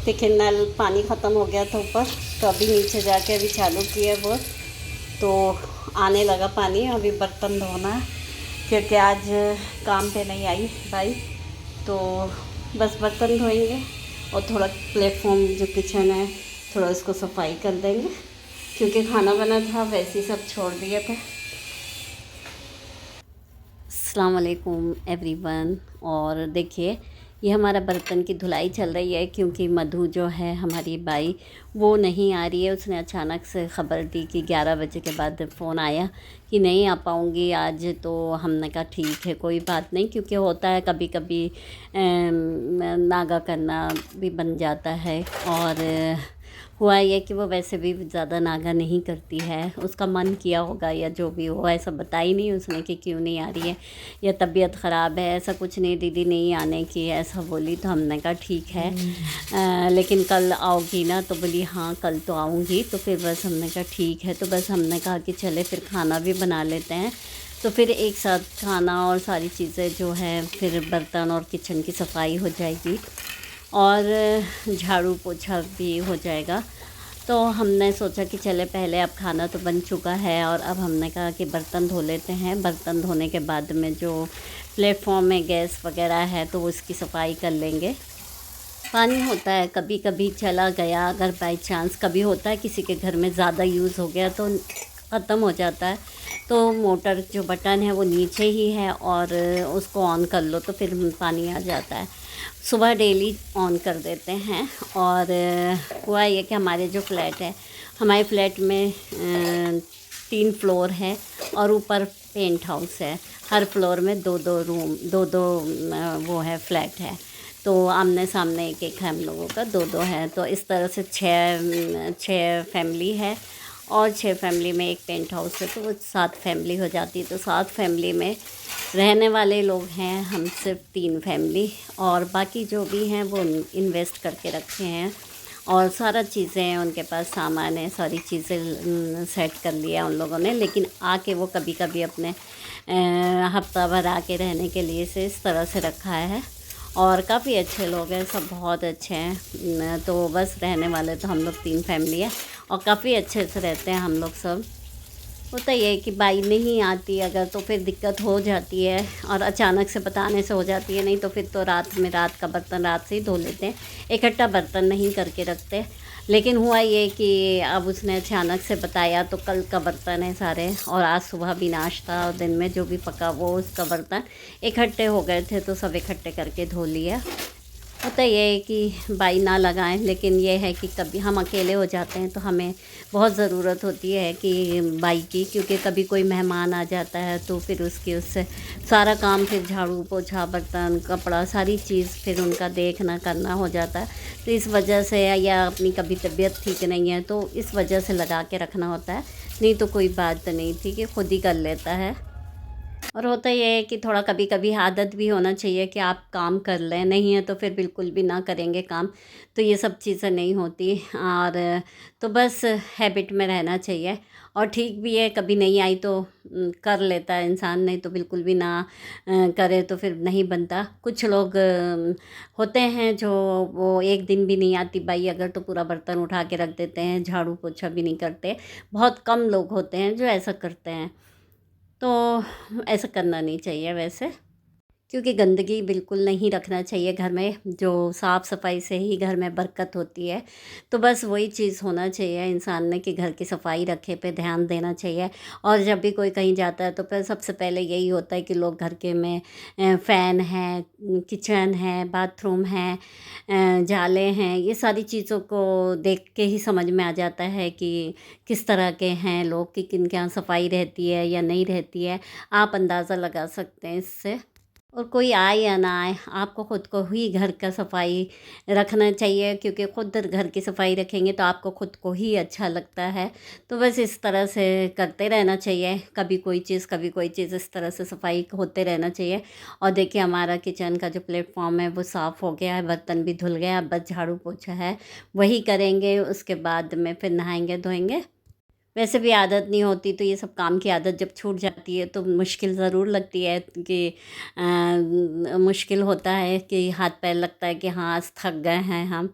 देखिए नल पानी ख़त्म हो गया था ऊपर, तो अभी नीचे जाके अभी चालू किया वो, तो आने लगा पानी। अभी बर्तन धोना है क्योंकि आज काम पे नहीं आई भाई, तो बस बर्तन धोएंगे और थोड़ा प्लेटफॉर्म जो किचन है थोड़ा उसको सफाई कर देंगे, क्योंकि खाना बना था वैसे ही सब छोड़ दिए थे। अस्सलाम वालेकुम एवरीवन। और देखिए ये हमारा बर्तन की धुलाई चल रही है, क्योंकि मधु जो है हमारी बाई वो नहीं आ रही है। उसने अचानक से ख़बर दी कि 11 बजे के बाद फ़ोन आया कि नहीं आ पाऊँगी आज, तो हमने कहा ठीक है कोई बात नहीं, क्योंकि होता है कभी कभी नागा करना भी बन जाता है। और हुआ ये कि वो वैसे भी ज़्यादा नागा नहीं करती है, उसका मन किया होगा या जो भी हो, ऐसा बताई नहीं उसने कि क्यों नहीं आ रही है या तबीयत ख़राब है, ऐसा कुछ नहीं, दीदी नहीं आने की ऐसा बोली। तो हमने कहा ठीक है लेकिन कल आओगी ना, तो बोली हाँ कल तो आऊँगी। तो फिर बस हमने कहा ठीक है, तो बस हमने कहा कि चले फिर खाना भी बना लेते हैं, तो फिर एक साथ खाना और सारी चीज़ें जो है फिर बर्तन और किचन की सफाई हो जाएगी और झाड़ू पोछा भी हो जाएगा। तो हमने सोचा कि चले पहले अब खाना तो बन चुका है और अब हमने कहा कि बर्तन धो लेते हैं। बर्तन धोने के बाद में जो प्लेटफॉर्म में गैस वगैरह है तो उसकी सफाई कर लेंगे। पानी होता है कभी कभी चला गया, अगर बाई चांस कभी होता है किसी के घर में ज़्यादा यूज़ हो गया तो ख़त्म हो जाता है, तो मोटर जो बटन है वो नीचे ही है और उसको ऑन कर लो तो फिर पानी आ जाता है। सुबह डेली ऑन कर देते हैं। और हुआ ये कि हमारे जो फ्लैट है, हमारे फ्लैट में 3 फ्लोर है और ऊपर पेंट हाउस है। हर फ्लोर में 2-2 रूम, 2-2 वो है फ्लैट है, तो आमने सामने एक एक है हम लोगों का, 2-2 है। तो इस तरह से 6 फैमिली है और 6 फैमिली में एक पेंट हाउस है, तो वो 7 फैमिली हो जाती है। तो 7 फैमिली में रहने वाले लोग हैं हम सिर्फ 3 फैमिली, और बाकी जो भी हैं वो इन्वेस्ट करके रखे हैं और सारा चीज़ें उनके पास सामान है, सारी चीज़ें सेट कर लिया उन लोगों ने। लेकिन आके वो कभी कभी अपने हफ्ता भर आके रहने के लिए से इस तरह से रखा है। और काफ़ी अच्छे लोग हैं, सब बहुत अच्छे हैं। तो बस रहने वाले तो हम लोग 3 फैमिली है और काफ़ी अच्छे से रहते हैं हम लोग सब। होता ही है कि बाई नहीं आती अगर तो फिर दिक्कत हो जाती है और अचानक से बताने से हो जाती है, नहीं तो फिर तो रात का बर्तन रात से ही धो लेते हैं, इकट्ठा बर्तन नहीं करके रखते। लेकिन हुआ ये कि अब उसने अचानक से बताया तो कल का बर्तन है सारे, और आज सुबह भी नाश्ता और दिन में जो भी पका वो उसका बर्तन इकट्ठे हो गए थे, तो सब इकट्ठे करके धो लिया। होता ये है कि बाई ना लगाएं, लेकिन ये है कि कभी हम अकेले हो जाते हैं तो हमें बहुत ज़रूरत होती है कि बाई की, क्योंकि कभी कोई मेहमान आ जाता है तो फिर उससे सारा काम, फिर झाड़ू पोछा बर्तन कपड़ा सारी चीज़ फिर उनका देखना करना हो जाता है। तो इस वजह से, या अपनी कभी तबीयत ठीक नहीं है तो इस वजह से लगा के रखना होता है, नहीं तो कोई बात नहीं थी कि खुद ही कर लेता है। और होता ये है कि थोड़ा कभी कभी आदत भी होना चाहिए कि आप काम कर लें, नहीं है तो फिर बिल्कुल भी ना करेंगे काम, तो ये सब चीज़ें नहीं होती। और तो बस हैबिट में रहना चाहिए। और ठीक भी है, कभी नहीं आई तो कर लेता है इंसान, नहीं तो बिल्कुल भी ना करे तो फिर नहीं बनता। कुछ लोग होते हैं जो वो एक दिन भी नहीं आती बाई अगर तो पूरा बर्तन उठा के रख देते हैं, झाड़ू पोछा भी नहीं करते। बहुत कम लोग होते हैं जो ऐसा करते हैं, तो ऐसा करना नहीं चाहिए वैसे, क्योंकि गंदगी बिल्कुल नहीं रखना चाहिए घर में। जो साफ़ सफाई से ही घर में बरकत होती है, तो बस वही चीज़ होना चाहिए इंसान ने कि घर की सफाई रखे पे ध्यान देना चाहिए। और जब भी कोई कहीं जाता है तो फिर सबसे पहले यही होता है कि लोग घर के में फ़ैन है, किचन है, बाथरूम है, जाले हैं, ये सारी चीज़ों को देख के ही समझ में आ जाता है कि किस तरह के हैं लोग, कि किन के यहाँ सफाई रहती है या नहीं रहती है। आप अंदाज़ा लगा सकते हैं इससे। और कोई आए या ना आए, आपको ख़ुद को ही घर का सफाई रखना चाहिए, क्योंकि ख़ुद घर की सफाई रखेंगे तो आपको ख़ुद को ही अच्छा लगता है। तो बस इस तरह से करते रहना चाहिए, कभी कोई चीज़ कभी कोई चीज़, इस तरह से सफाई होते रहना चाहिए। और देखिए हमारा किचन का जो प्लेटफॉर्म है वो साफ़ हो गया है, बर्तन भी धुल गया, अब बस झाड़ू पोछा है वही करेंगे, उसके बाद में फिर नहाएंगे धोएंगे। वैसे भी आदत नहीं होती, तो ये सब काम की आदत जब छूट जाती है तो मुश्किल ज़रूर लगती है कि मुश्किल होता है कि हाथ पैर लगता है कि हाँ आज थक गए हैं हम।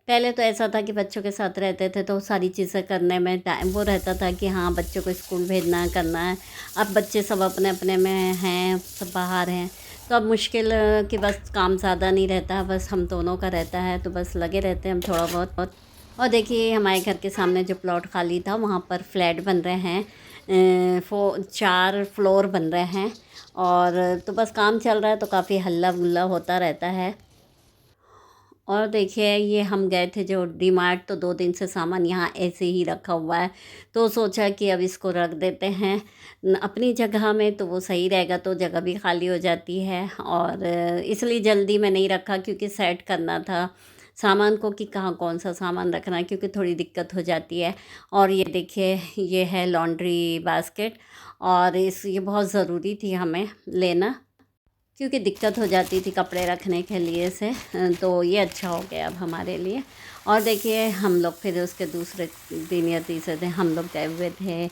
पहले तो ऐसा था कि बच्चों के साथ रहते थे तो सारी चीज़ें करने में टाइम वो रहता था कि हाँ बच्चों को स्कूल भेजना है, करना है। अब बच्चे सब अपने अपने में हैं, सब बाहर हैं, तो अब मुश्किल कि बस काम ज़्यादा नहीं रहता, बस हम दोनों का रहता है, तो बस लगे रहते हैं हम थोड़ा बहुत। और देखिए हमारे घर के सामने जो प्लॉट खाली था वहाँ पर फ्लैट बन रहे हैं, 4 फ्लोर बन रहे हैं, और तो बस काम चल रहा है, तो काफ़ी हल्ला गुल्ला होता रहता है। और देखिए ये हम गए थे जो डी मार्ट, तो 2 दिन से सामान यहाँ ऐसे ही रखा हुआ है, तो सोचा कि अब इसको रख देते हैं अपनी जगह में, तो वो सही रहेगा, तो जगह भी खाली हो जाती है। और इसलिए जल्दी में नहीं रखा क्योंकि सेट करना था सामान को कि कहाँ कौन सा सामान रखना है, क्योंकि थोड़ी दिक्कत हो जाती है। और ये देखिए ये है लॉन्ड्री बास्केट, और ये बहुत ज़रूरी थी हमें लेना, क्योंकि दिक्कत हो जाती थी कपड़े रखने के लिए से, तो ये अच्छा हो गया अब हमारे लिए। और देखिए हम लोग फिर उसके दूसरे दिन या तीसरे दिन हम लोग गए हुए थे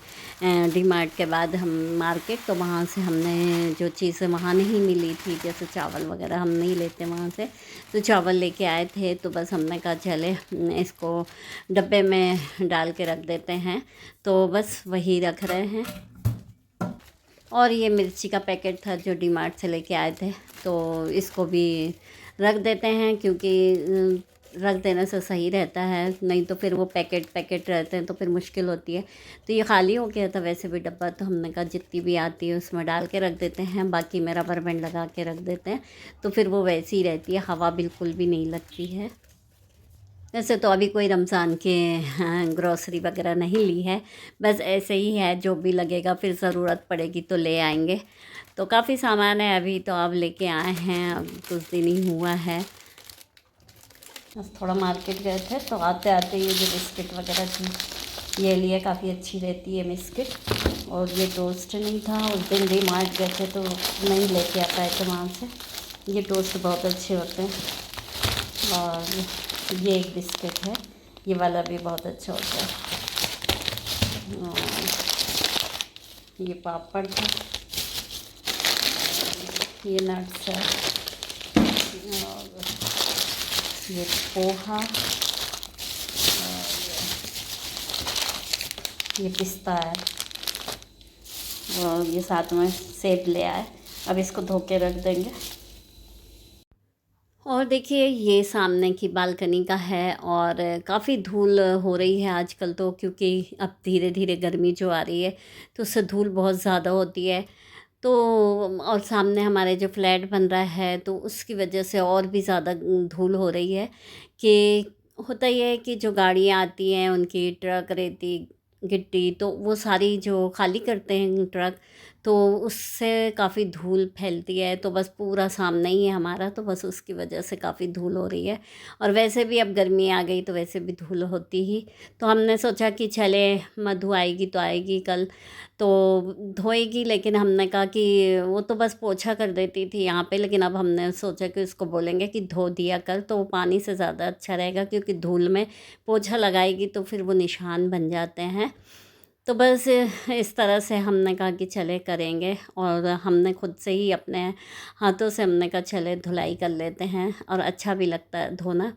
डी मार्ट के बाद हम मार्केट, तो वहाँ से हमने जो चीज़ें वहाँ नहीं मिली थी, जैसे चावल वगैरह हम नहीं लेते वहाँ से, तो चावल लेके आए थे, तो बस हमने कहा चले इसको डब्बे में डाल के रख देते हैं, तो बस वही रख रहे हैं। और ये मिर्ची का पैकेट था जो डी मार्ट से लेके आए थे, तो इसको भी रख देते हैं, क्योंकि रख देने से सही रहता है, नहीं तो फिर वो पैकेट पैकेट रहते हैं तो फिर मुश्किल होती है। तो ये खाली हो गया था वैसे भी डब्बा, तो हमने कहा जितनी भी आती है उसमें डाल के रख देते हैं, बाकी में रबर बैंड लगा के रख देते हैं, तो फिर वो वैसी ही रहती है, हवा बिल्कुल भी नहीं लगती है। वैसे तो अभी कोई रमज़ान के ग्रॉसरी वगैरह नहीं ली है, बस ऐसे ही है, जो भी लगेगा फिर ज़रूरत पड़ेगी तो ले आएंगे। तो काफ़ी सामान है अभी, तो अब लेके आए हैं, अब कुछ दिन ही हुआ है, बस थोड़ा मार्केट गए थे, तो आते आते ये जो बिस्किट वगैरह थी ये लिए, काफ़ी अच्छी रहती है बिस्किट। और ये टोस्ट नहीं था, उस दिन डी मार्ट गए थे तो नहीं लेके आ पाए थे वहाँ से, ये टोस्ट बहुत अच्छे होते हैं। और ये एक बिस्किट है, ये वाला भी बहुत अच्छा होता है। और ये पापड़ था, ये नट्स है, और ये पोहा, और ये पिस्ता है, और ये साथ में सेब ले आए, अब इसको धो के रख देंगे। और देखिए ये सामने की बालकनी का है, और काफ़ी धूल हो रही है आजकल तो, क्योंकि अब धीरे धीरे गर्मी जो आ रही है तो उससे धूल बहुत ज़्यादा होती है। तो और सामने हमारे जो फ्लैट बन रहा है तो उसकी वजह से और भी ज़्यादा धूल हो रही है, कि होता ये है कि जो गाड़ियाँ आती हैं उनकी ट्रक, रेती गिट्टी, तो वो सारी जो खाली करते हैं ट्रक, तो उससे काफ़ी धूल फैलती है, तो बस पूरा सामने ही है हमारा, तो बस उसकी वजह से काफ़ी धूल हो रही है। और वैसे भी अब गर्मी आ गई तो वैसे भी धूल होती ही, तो हमने सोचा कि चले मधु आएगी तो आएगी कल तो धोएगी, लेकिन हमने कहा कि वो तो बस पोछा कर देती थी यहाँ पे, लेकिन अब हमने सोचा कि उसको बोलेंगे कि धो दिया कर, तो वो पानी से ज़्यादा अच्छा रहेगा, क्योंकि धूल में पोछा लगाएगी तो फिर वो निशान बन जाते हैं। तो बस इस तरह से हमने कहा कि चले करेंगे, और हमने खुद से ही अपने हाथों से हमने कहा चले धुलाई कर लेते हैं, और अच्छा भी लगता है धोना।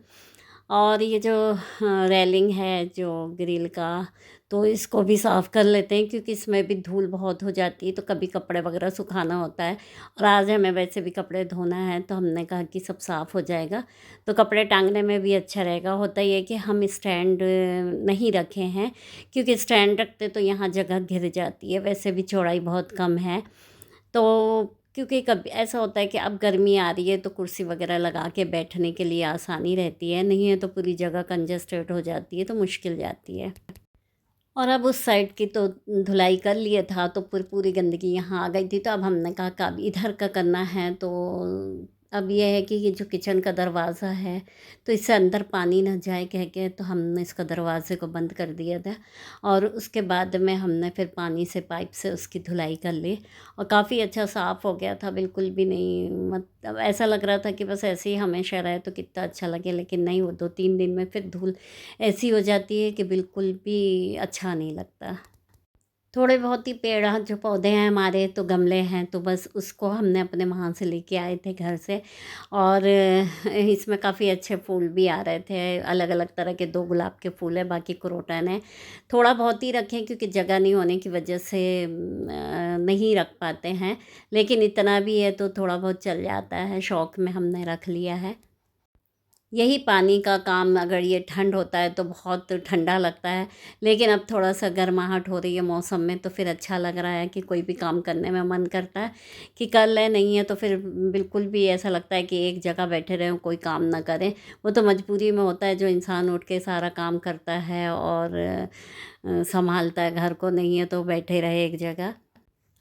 और ये जो रेलिंग है जो ग्रिल का, तो इसको भी साफ़ कर लेते हैं, क्योंकि इसमें भी धूल बहुत हो जाती है, तो कभी कपड़े वगैरह सुखाना होता है, और आज हमें वैसे भी कपड़े धोना है, तो हमने कहा कि सब साफ़ हो जाएगा, तो कपड़े टांगने में भी अच्छा रहेगा। होता ही है कि हम स्टैंड नहीं रखे हैं, क्योंकि स्टैंड रखते तो यहाँ जगह घिर जाती है, वैसे भी चौड़ाई बहुत कम है, तो क्योंकि कभी ऐसा होता है कि अब गर्मी आ रही है तो कुर्सी वगैरह लगा के बैठने के लिए आसानी रहती है, नहीं है तो पूरी जगह कंजस्टेड हो जाती है, तो मुश्किल जाती है। और अब उस साइड की तो धुलाई कर लिया था, तो पूरी गंदगी यहाँ आ गई थी, तो अब हमने कहा कि अब इधर का करना है, तो अब ये है कि ये जो किचन का दरवाज़ा है तो इससे अंदर पानी ना जाए कह के, तो हमने इसका दरवाज़े को बंद कर दिया था, और उसके बाद में हमने फिर पानी से पाइप से उसकी धुलाई कर ली, और काफ़ी अच्छा साफ़ हो गया था, बिल्कुल भी नहीं, मतलब ऐसा लग रहा था कि बस ऐसे ही हमेशा रहे तो कितना अच्छा लगे, लेकिन नहीं, वो 2-3 दिन में फिर धूल ऐसी हो जाती है कि बिल्कुल भी अच्छा नहीं लगता। थोड़े बहुत ही पेड़ जो पौधे हैं हमारे तो गमले हैं, तो बस उसको हमने अपने वहाँ से लेके आए थे घर से। और इसमें काफ़ी अच्छे फूल भी आ रहे थे, अलग अलग तरह के 2 गुलाब के फूल हैं, बाकी क्रोटन है। थोड़ा बहुत ही रखें क्योंकि जगह नहीं होने की वजह से नहीं रख पाते हैं, लेकिन इतना भी है तो थोड़ा बहुत चल जाता है, शौक़ में हमने रख लिया है। यही पानी का काम, अगर ये ठंड होता है तो बहुत ठंडा लगता है, लेकिन अब थोड़ा-सा गर्माहट हो रही है मौसम में, तो फिर अच्छा लग रहा है कि कोई भी काम करने में मन करता है कि कर लें, नहीं है तो फिर बिल्कुल भी ऐसा लगता है कि एक जगह बैठे रहें, कोई काम ना करें। वो तो मजबूरी में होता है, जो इंसान उठ के सारा काम करता है और सँभालता है घर को, नहीं है तो बैठे रहे एक जगह।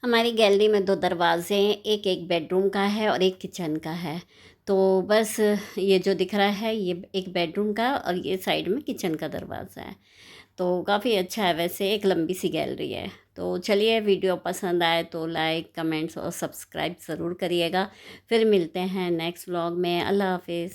हमारी गैलरी में 2 दरवाज़े हैं, एक बेडरूम का है और एक किचन का है। तो बस ये जो दिख रहा है ये एक बेडरूम का, और ये साइड में किचन का दरवाज़ा है। तो काफ़ी अच्छा है, वैसे एक लंबी सी गैलरी है। तो चलिए, वीडियो पसंद आए तो लाइक, कमेंट्स और सब्सक्राइब ज़रूर करिएगा। फिर मिलते हैं नेक्स्ट व्लॉग में। अल्लाह हाफ़िज़।